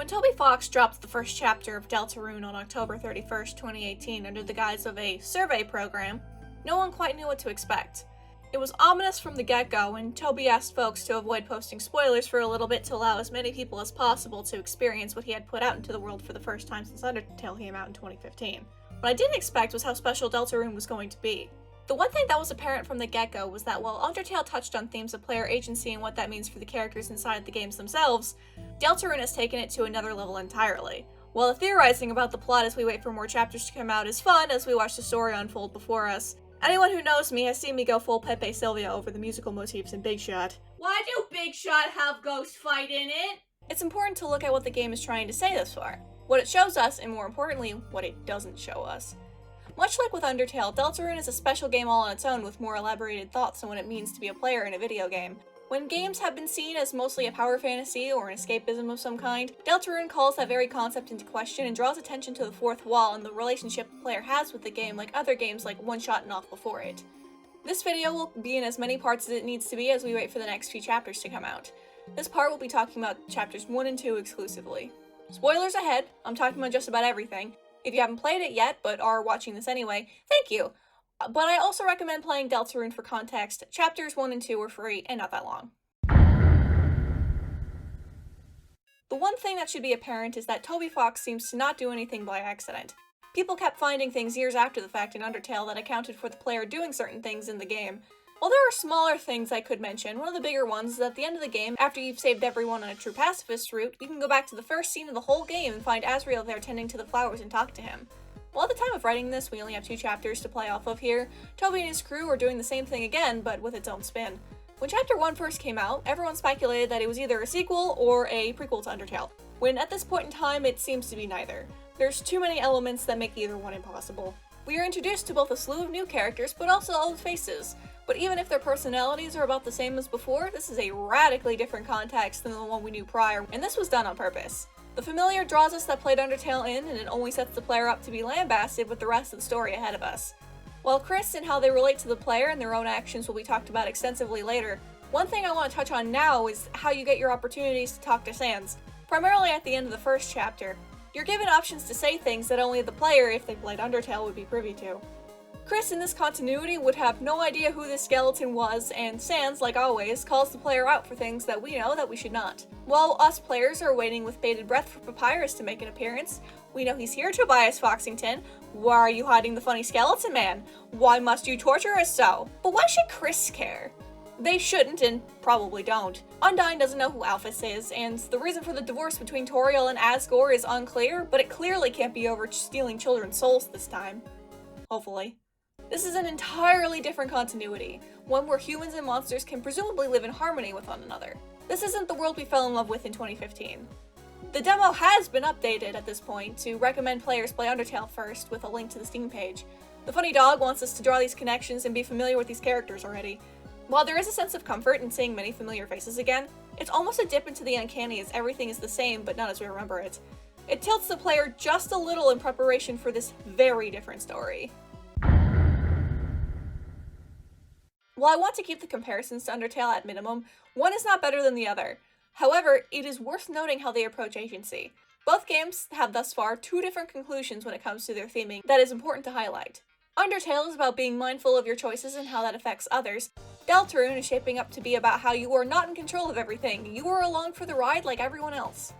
When Toby Fox dropped the first chapter of Deltarune on October 31st, 2018 under the guise of a survey program, no one quite knew what to expect. It was ominous from the get-go, and Toby asked folks to avoid posting spoilers for a little bit to allow as many people as possible to experience what he had put out into the world for the first time since Undertale came out in 2015. What I didn't expect was how special Deltarune was going to be. The one thing that was apparent from the get-go was that while Undertale touched on themes of player agency and what that means for the characters inside the games themselves, Deltarune has taken it to another level entirely. While the theorizing about the plot as we wait for more chapters to come out is fun as we watch the story unfold before us, anyone who knows me has seen me go full Pepe Sylvia over the musical motifs in Big Shot. Why do Big Shot have ghost fight in it? It's important to look at what the game is trying to say thus far, what it shows us, and more importantly, what it doesn't show us. Much like with Undertale, Deltarune is a special game all on its own with more elaborated thoughts on what it means to be a player in a video game. When games have been seen as mostly a power fantasy or an escapism of some kind, Deltarune calls that very concept into question and draws attention to the fourth wall and the relationship the player has with the game like other games like One Shot and Off before it. This video will be in as many parts as it needs to be as we wait for the next few chapters to come out. This part will be talking about chapters 1 and 2 exclusively. Spoilers ahead, I'm talking about just about everything. If you haven't played it yet, but are watching this anyway, thank you! But I also recommend playing Deltarune for context. Chapters 1 and 2 are free and not that long. The one thing that should be apparent is that Toby Fox seems to not do anything by accident. People kept finding things years after the fact in Undertale that accounted for the player doing certain things in the game. While there are smaller things I could mention, one of the bigger ones is at the end of the game, after you've saved everyone on a true pacifist route, you can go back to the first scene of the whole game and find Asriel there tending to the flowers and talk to him. Well, at the time of writing this, we only have 2 chapters to play off of here. Toby and his crew are doing the same thing again, but with its own spin. When Chapter 1 first came out, everyone speculated that it was either a sequel or a prequel to Undertale, when at this point in time it seems to be neither. There's too many elements that make either one impossible. We are introduced to both a slew of new characters, but also old faces. But even if their personalities are about the same as before, this is a radically different context than the one we knew prior, and this was done on purpose. The familiar draws us that played Undertale in, and it only sets the player up to be lambasted with the rest of the story ahead of us. While Kris and how they relate to the player and their own actions will be talked about extensively later, one thing I want to touch on now is how you get your opportunities to talk to Sans. Primarily at the end of the first chapter, you're given options to say things that only the player, if they played Undertale, would be privy to. Kris in this continuity would have no idea who this skeleton was, and Sans, like always, calls the player out for things that we know that we should not. While us players are waiting with bated breath for Papyrus to make an appearance, we know he's here, Tobias Foxington. Why are you hiding the funny skeleton man? Why must you torture us so? But why should Kris care? They shouldn't, and probably don't. Undyne doesn't know who Alphys is, and the reason for the divorce between Toriel and Asgore is unclear, but it clearly can't be over stealing children's souls this time. Hopefully. This is an entirely different continuity, one where humans and monsters can presumably live in harmony with one another. This isn't the world we fell in love with in 2015. The demo has been updated at this point to recommend players play Undertale first with a link to the Steam page. The funny dog wants us to draw these connections and be familiar with these characters already. While there is a sense of comfort in seeing many familiar faces again, it's almost a dip into the uncanny as everything is the same but not as we remember it. It tilts the player just a little in preparation for this very different story. While I want to keep the comparisons to Undertale at minimum, one is not better than the other. However, it is worth noting how they approach agency. Both games have thus far 2 different conclusions when it comes to their theming that is important to highlight. Undertale is about being mindful of your choices and how that affects others. Deltarune is shaping up to be about how you are not in control of everything, you are along for the ride like everyone else.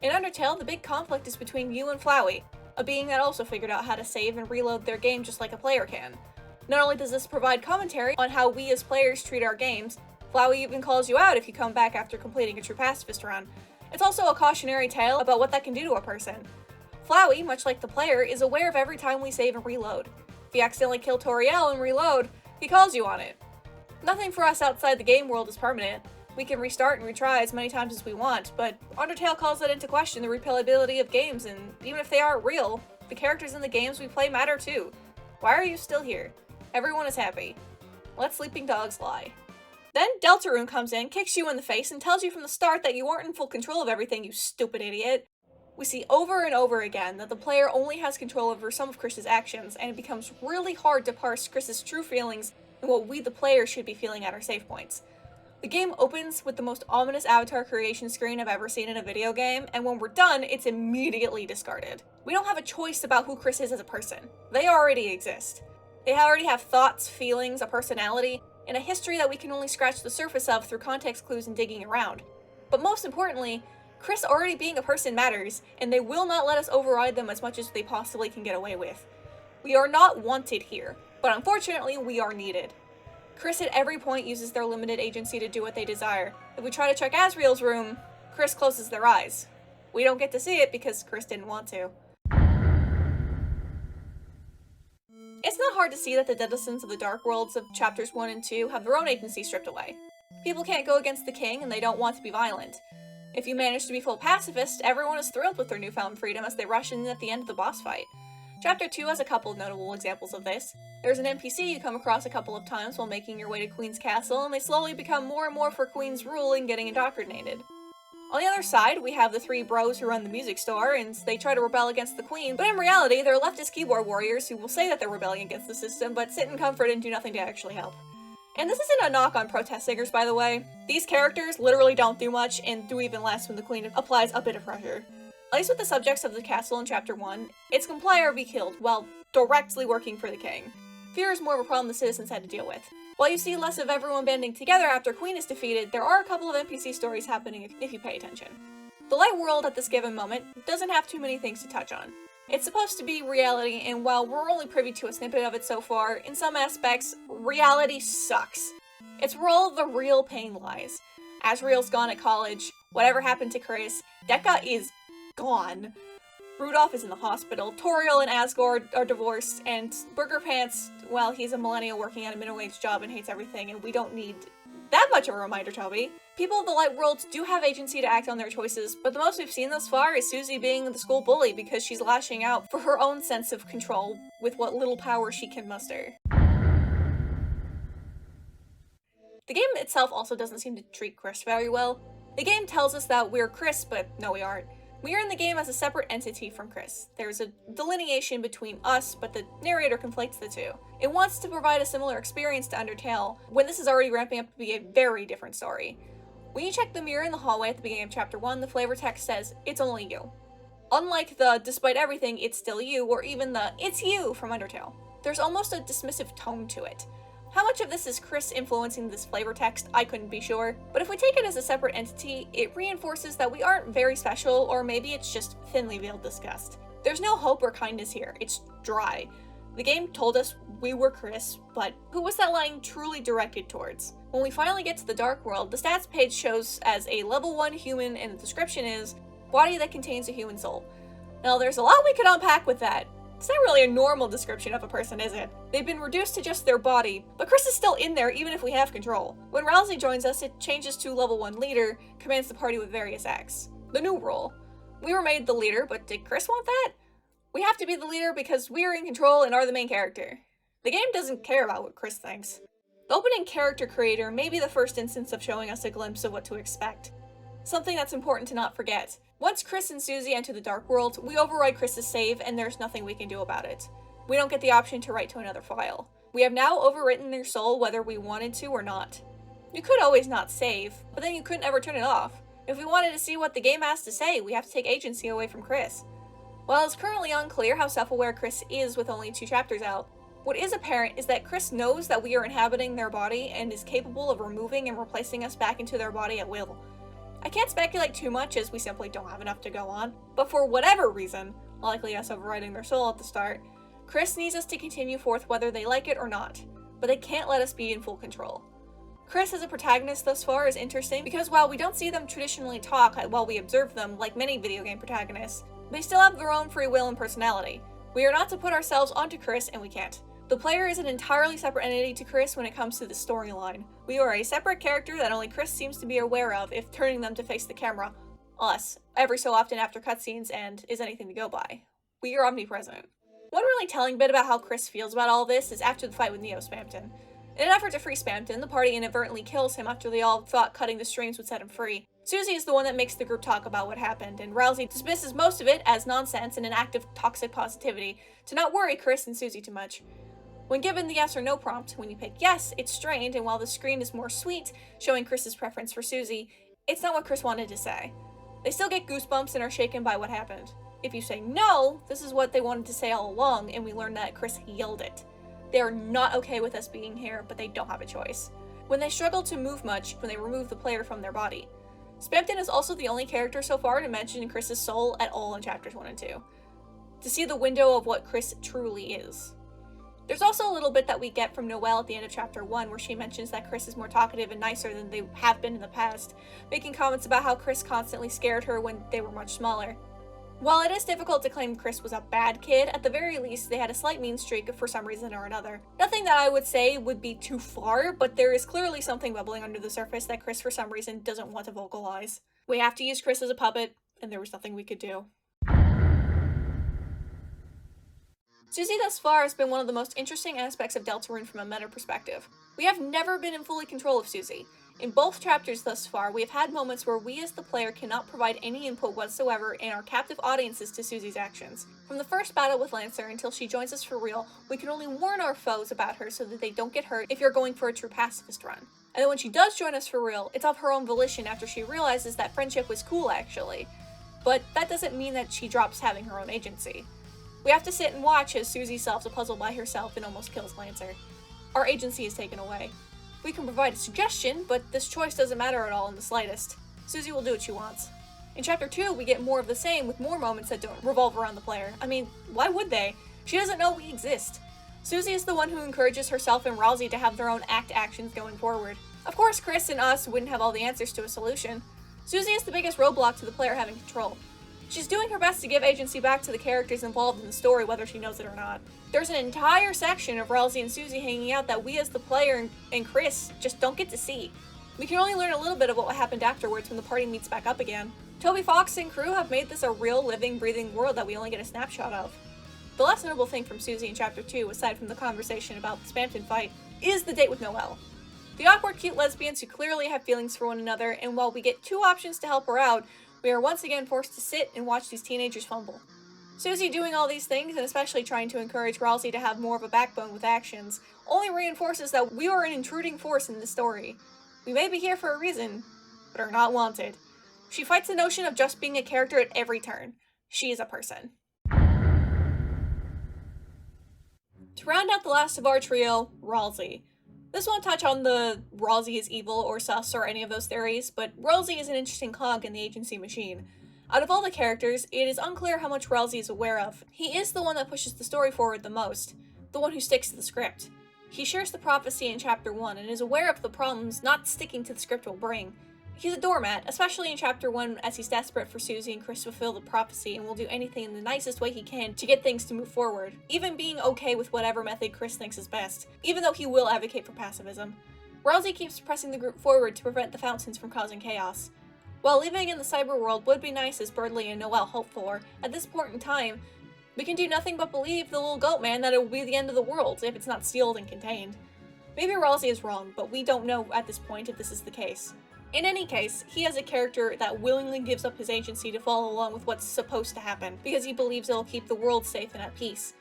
In Undertale, the big conflict is between you and Flowey, a being that also figured out how to save and reload their game just like a player can. Not only does this provide commentary on how we as players treat our games, Flowey even calls you out if you come back after completing a true pacifist run. It's also a cautionary tale about what that can do to a person. Flowey, much like the player, is aware of every time we save and reload. If you accidentally kill Toriel and reload, he calls you on it. Nothing for us outside the game world is permanent. We can restart and retry as many times as we want, but Undertale calls that into question the replayability of games, and even if they aren't real, the characters in the games we play matter too. Why are you still here? Everyone is happy. Let sleeping dogs lie. Then Deltarune comes in, kicks you in the face, and tells you from the start that you aren't in full control of everything, you stupid idiot. We see over and over again that the player only has control over some of Kris's actions, and it becomes really hard to parse Kris's true feelings and what we the player should be feeling at our save points. The game opens with the most ominous avatar creation screen I've ever seen in a video game, and when we're done, it's immediately discarded. We don't have a choice about who Kris is as a person. They already exist. They already have thoughts, feelings, a personality, and a history that we can only scratch the surface of through context clues and digging around. But most importantly, Kris already being a person matters, and they will not let us override them as much as they possibly can get away with. We are not wanted here, but unfortunately we are needed. Kris at every point uses their limited agency to do what they desire. If we try to check Asriel's room, Kris closes their eyes. We don't get to see it because Kris didn't want to. It's not hard to see that the denizens of the Dark Worlds of chapters 1 and 2 have their own agency stripped away. People can't go against the king and they don't want to be violent. If you manage to be full pacifist, everyone is thrilled with their newfound freedom as they rush in at the end of the boss fight. Chapter 2 has a couple of notable examples of this. There's an NPC you come across a couple of times while making your way to Queen's Castle, and they slowly become more and more for Queen's rule and getting indoctrinated. On the other side, we have the three bros who run the music store, and they try to rebel against the Queen, but in reality, they're leftist keyboard warriors who will say that they're rebelling against the system, but sit in comfort and do nothing to actually help. And this isn't a knock on protest singers, by the way. These characters literally don't do much, and do even less when the Queen applies a bit of pressure. At least with the subjects of the castle in Chapter 1, it's comply or be killed, while directly working for the king. Fear is more of a problem the citizens had to deal with. While you see less of everyone banding together after Queen is defeated, there are a couple of NPC stories happening if you pay attention. The light world at this given moment doesn't have too many things to touch on. It's supposed to be reality, and while we're only privy to a snippet of it so far, in some aspects, reality sucks. It's where all the real pain lies. Asriel's gone at college, whatever happened to Kris, Dekka is gone. Rudolph is in the hospital, Toriel and Asgard are divorced, and Burger Pants, well, he's a millennial working at a minimum wage job and hates everything, and we don't need that much of a reminder, Toby. People of the Light Worlds do have agency to act on their choices, but the most we've seen thus far is Susie being the school bully because she's lashing out for her own sense of control with what little power she can muster. The game itself also doesn't seem to treat Kris very well. The game tells us that we're Kris, but no we aren't. We are in the game as a separate entity from Kris. There's a delineation between us, but the narrator conflates the two. It wants to provide a similar experience to Undertale, when this is already ramping up to be a very different story. When you check the mirror in the hallway at the beginning of Chapter 1, the flavor text says, "It's only you." Unlike the "despite everything, it's still you," or even the "it's you" from Undertale. There's almost a dismissive tone to it. How much of this is Kris influencing this flavor text, I couldn't be sure, but if we take it as a separate entity, it reinforces that we aren't very special, or maybe it's just thinly veiled disgust. There's no hope or kindness here, it's dry. The game told us we were Kris, but who was that line truly directed towards? When we finally get to the Dark World, the stats page shows as a level 1 human, and the description is, body that contains a human soul. Now there's a lot we could unpack with that. It's not really a normal description of a person, is it? They've been reduced to just their body, but Kris is still in there even if we have control. When Ralsei joins us, it changes to level 1 leader, commands the party with various acts. The new role. We were made the leader, but did Kris want that? We have to be the leader because we are in control and are the main character. The game doesn't care about what Kris thinks. The opening character creator may be the first instance of showing us a glimpse of what to expect. Something that's important to not forget. Once Kris and Susie enter the Dark World, we override Kris's save and there's nothing we can do about it. We don't get the option to write to another file. We have now overwritten their soul whether we wanted to or not. You could always not save, but then you couldn't ever turn it off. If we wanted to see what the game has to say, we have to take agency away from Kris. While it's currently unclear how self-aware Kris is with only 2 chapters out, what is apparent is that Kris knows that we are inhabiting their body and is capable of removing and replacing us back into their body at will. I can't speculate too much as we simply don't have enough to go on, but for whatever reason, likely us overriding their soul at the start, Kris needs us to continue forth whether they like it or not, but they can't let us be in full control. Kris as a protagonist thus far is interesting because while we don't see them traditionally talk while we observe them like many video game protagonists, they still have their own free will and personality. We are not to put ourselves onto Kris and we can't. The player is an entirely separate entity to Kris when it comes to the storyline. We are a separate character that only Kris seems to be aware of if turning them to face the camera, us, every so often after cutscenes and is anything to go by. We are omnipresent. One really telling bit about how Kris feels about all this is after the fight with Neo Spamton. In an effort to free Spamton, the party inadvertently kills him after they all thought cutting the streams would set him free. Susie is the one that makes the group talk about what happened, and Ralsei dismisses most of it as nonsense and an act of toxic positivity to not worry Kris and Susie too much. When given the yes or no prompt, when you pick yes, it's strained, and while the screen is more sweet, showing Kris's preference for Susie, it's not what Kris wanted to say. They still get goosebumps and are shaken by what happened. If you say no, this is what they wanted to say all along, and we learned that Kris yelled it. They are not okay with us being here, but they don't have a choice. When they struggle to move much, when they remove the player from their body. Spamton is also the only character so far to mention Kris's soul at all in chapters 1 and 2. To see the window of what Kris truly is. There's also a little bit that we get from Noelle at the end of chapter 1 where she mentions that Kris is more talkative and nicer than they have been in the past, making comments about how Kris constantly scared her when they were much smaller. While it is difficult to claim Kris was a bad kid, at the very least they had a slight mean streak for some reason or another. Nothing that I would say would be too far, but there is clearly something bubbling under the surface that Kris for some reason doesn't want to vocalize. We have to use Kris as a puppet, and there was nothing we could do. Susie thus far has been one of the most interesting aspects of Deltarune from a meta perspective. We have never been in fully control of Susie. In both chapters thus far, we have had moments where we as the player cannot provide any input whatsoever and are captive audiences to Susie's actions. From the first battle with Lancer until she joins us for real, we can only warn our foes about her so that they don't get hurt if you're going for a true pacifist run. And then when she does join us for real, it's of her own volition after she realizes that friendship was cool actually. But that doesn't mean that she drops having her own agency. We have to sit and watch as Susie solves a puzzle by herself and almost kills Lancer. Our agency is taken away. We can provide a suggestion, but this choice doesn't matter at all in the slightest. Susie will do what she wants. In chapter 2, we get more of the same with more moments that don't revolve around the player. I mean, why would they? She doesn't know we exist. Susie is the one who encourages herself and Ralsei to have their own actions going forward. Of course, Kris and us wouldn't have all the answers to a solution. Susie is the biggest roadblock to the player having control. She's doing her best to give agency back to the characters involved in the story, whether she knows it or not. There's an entire section of Ralsei and Susie hanging out that we as the player and Kris just don't get to see. We can only learn a little bit of what happened afterwards when the party meets back up again. Toby Fox and crew have made this a real, living, breathing world that we only get a snapshot of. The last notable thing from Susie in chapter 2, aside from the conversation about the Spamton fight, is the date with Noelle. The awkward, cute lesbians who clearly have feelings for one another, and while we get two options to help her out, we are once again forced to sit and watch these teenagers fumble. Susie doing all these things, and especially trying to encourage Ralsei to have more of a backbone with actions, only reinforces that we are an intruding force in the story. We may be here for a reason, but are not wanted. She fights the notion of just being a character at every turn. She is a person. To round out the last of our trio, Ralsei. This won't touch on the Ralsei is evil or sus or any of those theories, but Ralsei is an interesting cog in the agency machine. Out of all the characters, it is unclear how much Ralsei is aware of. He is the one that pushes the story forward the most, the one who sticks to the script. He shares the prophecy in chapter 1 and is aware of the problems not sticking to the script will bring. He's a doormat, especially in chapter 1 as he's desperate for Susie and Kris to fulfill the prophecy and will do anything in the nicest way he can to get things to move forward, even being okay with whatever method Kris thinks is best, even though he will advocate for pacifism. Ralsei keeps pressing the group forward to prevent the Fountains from causing chaos. While living in the cyber world would be nice as Birdley and Noelle hope for, at this point in time, we can do nothing but believe the little goat man that it will be the end of the world if it's not sealed and contained. Maybe Ralsei is wrong, but we don't know at this point if this is the case. In any case, he has a character that willingly gives up his agency to follow along with what's supposed to happen, because he believes it'll keep the world safe and at peace.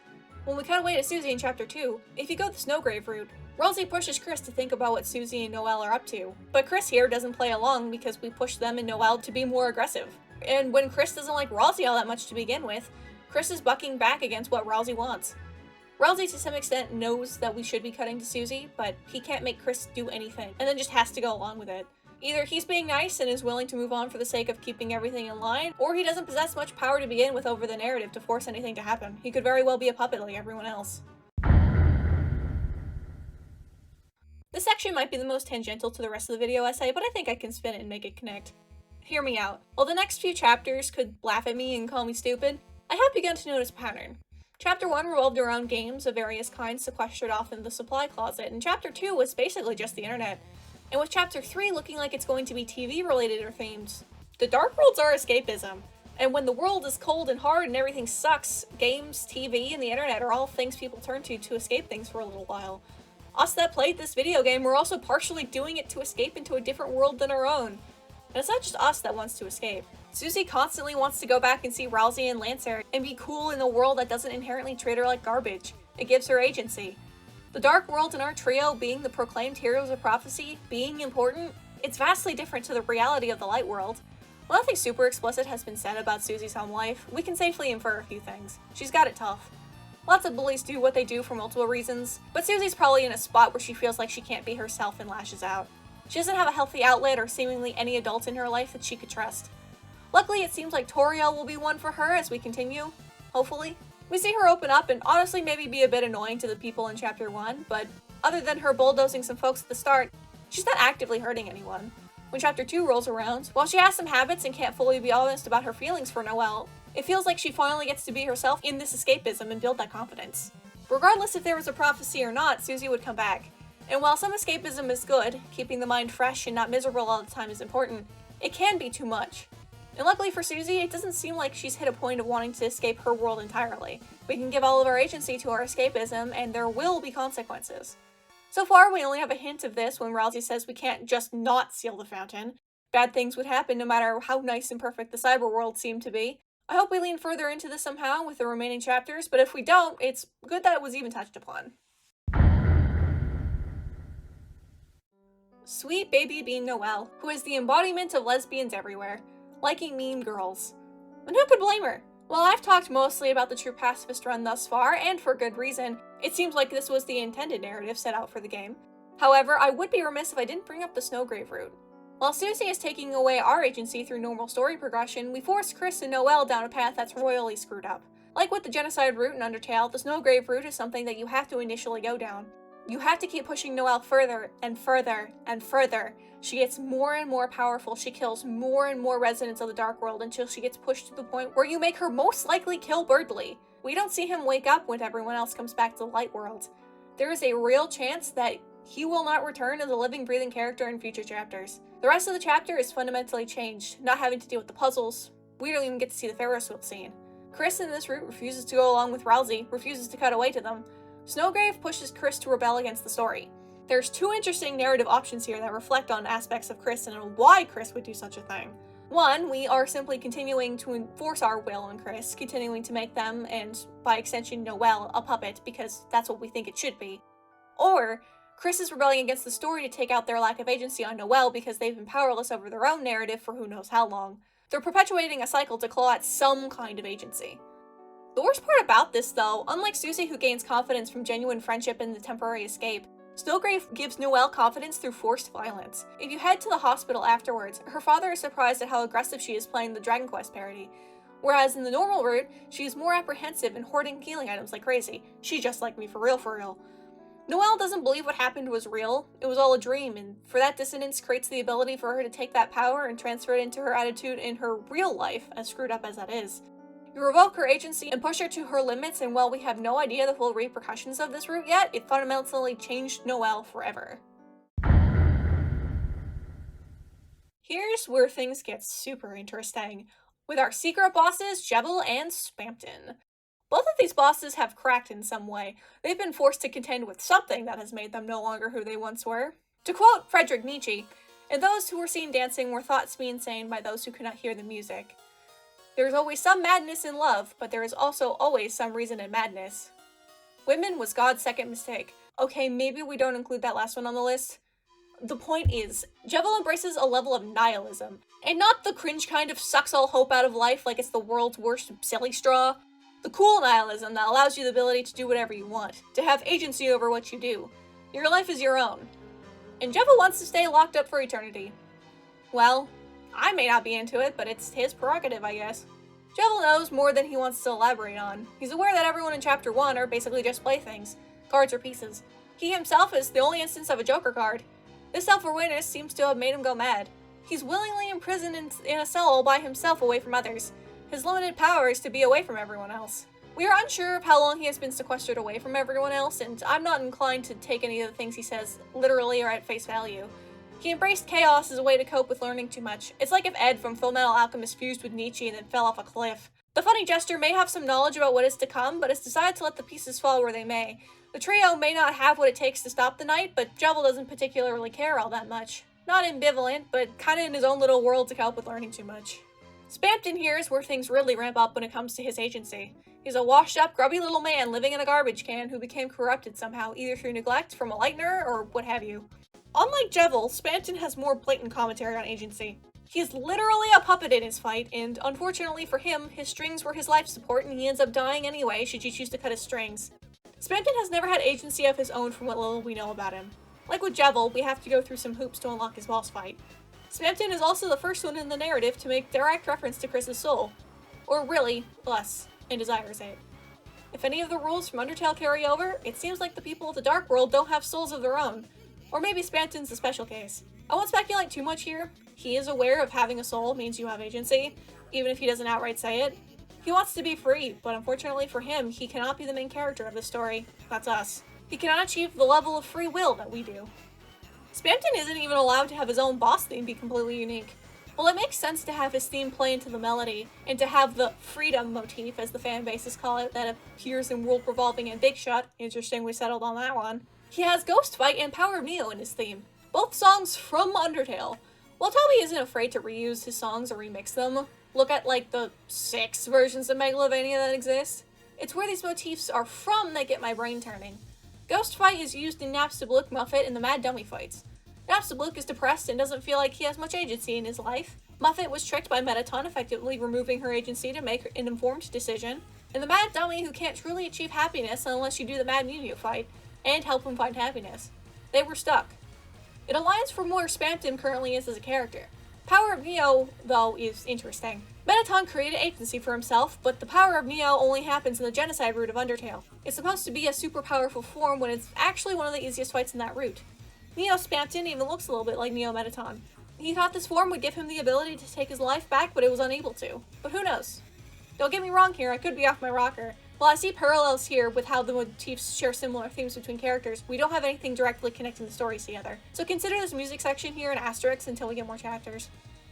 When we cut away to Susie in chapter 2, if you go the Snowgrave route, Ralsei pushes Kris to think about what Susie and Noelle are up to, but Kris here doesn't play along because we push them and Noelle to be more aggressive. And when Kris doesn't like Ralsei all that much to begin with, Kris is bucking back against what Ralsei wants. Ralsei to some extent knows that we should be cutting to Susie, but he can't make Kris do anything, and then just has to go along with it. Either he's being nice and is willing to move on for the sake of keeping everything in line, or he doesn't possess much power to begin with over the narrative to force anything to happen. He could very well be a puppet like everyone else. This section might be the most tangential to the rest of the video essay, but I think I can spin it and make it connect. Hear me out. While the next few chapters could laugh at me and call me stupid, I have begun to notice a pattern. Chapter 1 revolved around games of various kinds sequestered off in the supply closet, and Chapter 2 was basically just the internet. And with Chapter 3 looking like it's going to be TV related or themed, the Dark Worlds are escapism. And when the world is cold and hard and everything sucks, games, TV, and the internet are all things people turn to escape things for a little while. Us that played this video game were also partially doing it to escape into a different world than our own. And it's not just us that wants to escape. Susie constantly wants to go back and see Ralsei and Lancer and be cool in a world that doesn't inherently treat her like garbage. It gives her agency. The Dark World and our trio being the proclaimed heroes of prophecy, being important, it's vastly different to the reality of the Light World. While nothing super explicit has been said about Susie's home life, we can safely infer a few things. She's got it tough. Lots of bullies do what they do for multiple reasons, but Susie's probably in a spot where she feels like she can't be herself and lashes out. She doesn't have a healthy outlet or seemingly any adult in her life that she could trust. Luckily, it seems like Toriel will be one for her as we continue, hopefully. We see her open up and honestly maybe be a bit annoying to the people in Chapter 1, but other than her bulldozing some folks at the start, she's not actively hurting anyone. When Chapter 2 rolls around, while she has some habits and can't fully be honest about her feelings for Noelle, it feels like she finally gets to be herself in this escapism and build that confidence. Regardless if there was a prophecy or not, Susie would come back. And while some escapism is good, keeping the mind fresh and not miserable all the time is important, it can be too much. And luckily for Susie, it doesn't seem like she's hit a point of wanting to escape her world entirely. We can give all of our agency to our escapism, and there will be consequences. So far, we only have a hint of this when Ralsei says we can't just not seal the fountain. Bad things would happen no matter how nice and perfect the cyber world seemed to be. I hope we lean further into this somehow with the remaining chapters, but if we don't, it's good that it was even touched upon. Sweet baby bean Noelle, who is the embodiment of lesbians everywhere, liking mean girls. And who could blame her? While I've talked mostly about the true pacifist run thus far, and for good reason, it seems like this was the intended narrative set out for the game. However, I would be remiss if I didn't bring up the Snowgrave route. While Susie is taking away our agency through normal story progression, we force Kris and Noelle down a path that's royally screwed up. Like with the genocide route in Undertale, the Snowgrave route is something that you have to initially go down. You have to keep pushing Noelle further and further and further. She gets more and more powerful, she kills more and more residents of the Dark World until she gets pushed to the point where you make her most likely kill Birdley. We don't see him wake up when everyone else comes back to the Light World. There is a real chance that he will not return as a living, breathing character in future chapters. The rest of the chapter is fundamentally changed, not having to deal with the puzzles. We don't even get to see the Ferris wheel scene. Kris in this route refuses to go along with Ralsei, refuses to cut away to them. Snowgrave pushes Kris to rebel against the story. There's two interesting narrative options here that reflect on aspects of Kris and why Kris would do such a thing. One, we are simply continuing to enforce our will on Kris, continuing to make them, and by extension Noelle, a puppet because that's what we think it should be. Or, Kris is rebelling against the story to take out their lack of agency on Noelle because they've been powerless over their own narrative for who knows how long. They're perpetuating a cycle to claw at some kind of agency. The worst part about this, though, unlike Susie who gains confidence from genuine friendship and the temporary escape, Snowgrave gives Noelle confidence through forced violence. If you head to the hospital afterwards, her father is surprised at how aggressive she is playing the Dragon Quest parody. Whereas in the normal route, she is more apprehensive and hoarding healing items like crazy. She just like me for real. Noelle doesn't believe what happened was real, it was all a dream, and for that dissonance creates the ability for her to take that power and transfer it into her attitude in her real life, as screwed up as that is. You revoke her agency and push her to her limits, and while we have no idea the full repercussions of this route yet, it fundamentally changed Noelle forever. Here's where things get super interesting, with our secret bosses, Jebel and Spampton. Both of these bosses have cracked in some way. They've been forced to contend with something that has made them no longer who they once were. To quote Friedrich Nietzsche, "And those who were seen dancing were thought to be insane by those who could not hear the music. There is always some madness in love, but there is also always some reason in madness." Women was God's second mistake. Okay, maybe we don't include that last one on the list. The point is, Jebel embraces a level of nihilism, and not the cringe kind of sucks all hope out of life like it's the world's worst silly straw. The cool nihilism that allows you the ability to do whatever you want, to have agency over what you do. Your life is your own. And Jebel wants to stay locked up for eternity. Well, I may not be into it, but it's his prerogative, I guess. Jebel knows more than he wants to elaborate on. He's aware that everyone in Chapter 1 are basically just playthings, cards or pieces. He himself is the only instance of a Joker card. This self-awareness seems to have made him go mad. He's willingly imprisoned in a cell all by himself away from others. His limited power is to be away from everyone else. We are unsure of how long he has been sequestered away from everyone else, and I'm not inclined to take any of the things he says literally or at face value. He embraced chaos as a way to cope with learning too much. It's like if Ed from Fullmetal Alchemist fused with Nietzsche and then fell off a cliff. The funny jester may have some knowledge about what is to come, but has decided to let the pieces fall where they may. The trio may not have what it takes to stop the night, but Jebel doesn't particularly care all that much. Not ambivalent, but kinda in his own little world to cope with learning too much. Spampton here is where things really ramp up when it comes to his agency. He's a washed-up, grubby little man living in a garbage can who became corrupted somehow, either through neglect from a lightener or what have you. Unlike Jevil, Spampton has more blatant commentary on agency. He is literally a puppet in his fight, and unfortunately for him, his strings were his life support and he ends up dying anyway should you choose to cut his strings. Spampton has never had agency of his own from what little we know about him. Like with Jevil, we have to go through some hoops to unlock his boss fight. Spampton is also the first one in the narrative to make direct reference to Kris's soul. Or really, us, and Desire's it. If any of the rules from Undertale carry over, it seems like the people of the Dark World don't have souls of their own. Or maybe Spampton's a special case. I won't speculate too much here. He is aware of having a soul means you have agency, even if he doesn't outright say it. He wants to be free, but unfortunately for him, he cannot be the main character of the story. That's us. He cannot achieve the level of free will that we do. Spampton isn't even allowed to have his own boss theme be completely unique. Well, it makes sense to have his theme play into the melody, and to have the freedom motif, as the fan bases call it, that appears in World Revolving and Big Shot. Interesting we settled on that one. He has Ghost Fight and Power of Neo in his theme, both songs from Undertale. While Toby isn't afraid to reuse his songs or remix them, look at like the 6 versions of Megalovania that exist. It's where these motifs are from that get my brain turning. Ghost Fight is used in Napstablook, Muffet, and the Mad Dummy fights. Napstablook is depressed and doesn't feel like he has much agency in his life. Muffet was tricked by Mettaton, effectively removing her agency to make an informed decision. And the Mad Dummy who can't truly achieve happiness unless you do the Mad Mew Mew fight, and help him find happiness. They were stuck. It aligns from where Spampton currently is as a character. Power of Neo, though, is interesting. Mettaton created agency for himself, but the power of Neo only happens in the genocide route of Undertale. It's supposed to be a super powerful form when it's actually one of the easiest fights in that route. Neo Spampton even looks a little bit like Neo Mettaton. He thought this form would give him the ability to take his life back, but it was unable to. But who knows? Don't get me wrong here, I could be off my rocker. While I see parallels here with how the motifs share similar themes between characters, we don't have anything directly connecting the stories together. So consider this music section here an asterisk until we get more chapters.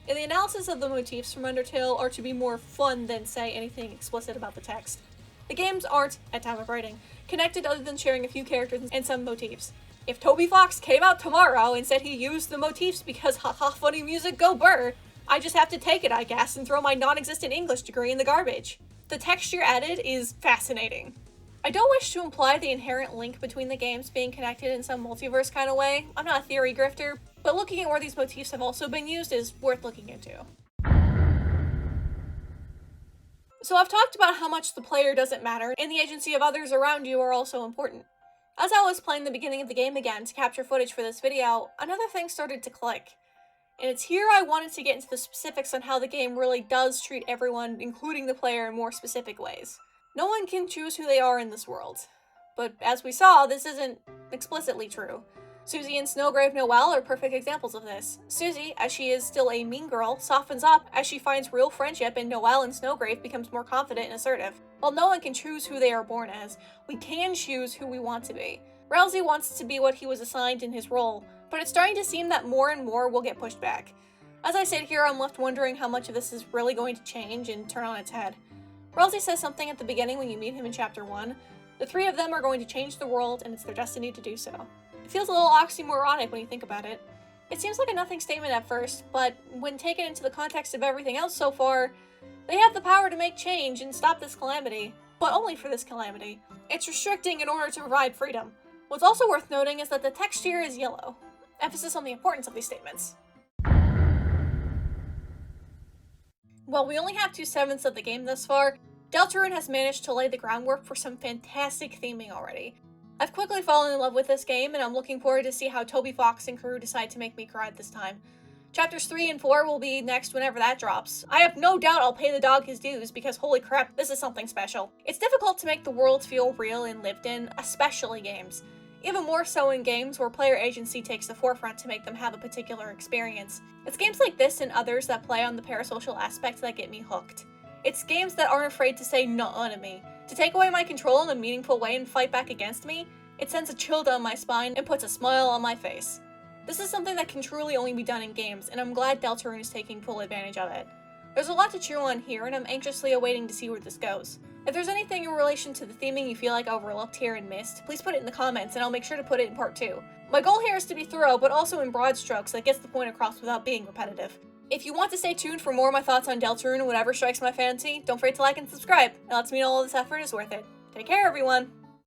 And the analysis of the motifs from Undertale are to be more fun than say anything explicit about the text. The games aren't, at time of writing, connected other than sharing a few characters and some motifs. If Toby Fox came out tomorrow and said he used the motifs because haha funny music go burr, I just have to take it I guess and throw my non-existent English degree in the garbage. The texture added is fascinating. I don't wish to imply the inherent link between the games being connected in some multiverse kind of way. I'm not a theory grifter, but looking at where these motifs have also been used is worth looking into. So I've talked about how much the player doesn't matter, and the agency of others around you are also important. As I was playing the beginning of the game again to capture footage for this video, another thing started to click. And it's here I wanted to get into the specifics on how the game really does treat everyone, including the player, in more specific ways. No one can choose who they are in this world. But as we saw, this isn't explicitly true. Susie and Snowgrave Noelle are perfect examples of this. Susie, as she is still a mean girl, softens up as she finds real friendship, and Noelle and Snowgrave becomes more confident and assertive. While no one can choose who they are born as, we can choose who we want to be. Ralsei wants to be what he was assigned in his role, but it's starting to seem that more and more will get pushed back. As I sit here, I'm left wondering how much of this is really going to change and turn on its head. Ralsei says something at the beginning when you meet him in Chapter 1. The 3 of them are going to change the world, and it's their destiny to do so. It feels a little oxymoronic when you think about it. It seems like a nothing statement at first, but when taken into the context of everything else so far, they have the power to make change and stop this calamity. But only for this calamity. It's restricting in order to provide freedom. What's also worth noting is that the text here is yellow. Emphasis on the importance of these statements. While we only have 2/7 of the game thus far, Deltarune has managed to lay the groundwork for some fantastic theming already. I've quickly fallen in love with this game, and I'm looking forward to see how Toby Fox and crew decide to make me cry this time. Chapters 3 and 4 will be next whenever that drops. I have no doubt I'll pay the dog his dues, because holy crap, this is something special. It's difficult to make the worlds feel real and lived in, especially games. Even more so in games where player agency takes the forefront to make them have a particular experience. It's games like this and others that play on the parasocial aspect that get me hooked. It's games that aren't afraid to say nuh-uh to me. To take away my control in a meaningful way and fight back against me, it sends a chill down my spine and puts a smile on my face. This is something that can truly only be done in games, and I'm glad Deltarune is taking full advantage of it. There's a lot to chew on here, and I'm anxiously awaiting to see where this goes. If there's anything in relation to the theming you feel like I overlooked here and missed, please put it in the comments and I'll make sure to put it in part 2. My goal here is to be thorough, but also in broad strokes that gets the point across without being repetitive. If you want to stay tuned for more of my thoughts on Deltarune and whatever strikes my fancy, don't forget to like and subscribe. It lets me know all this effort is worth it. Take care, everyone!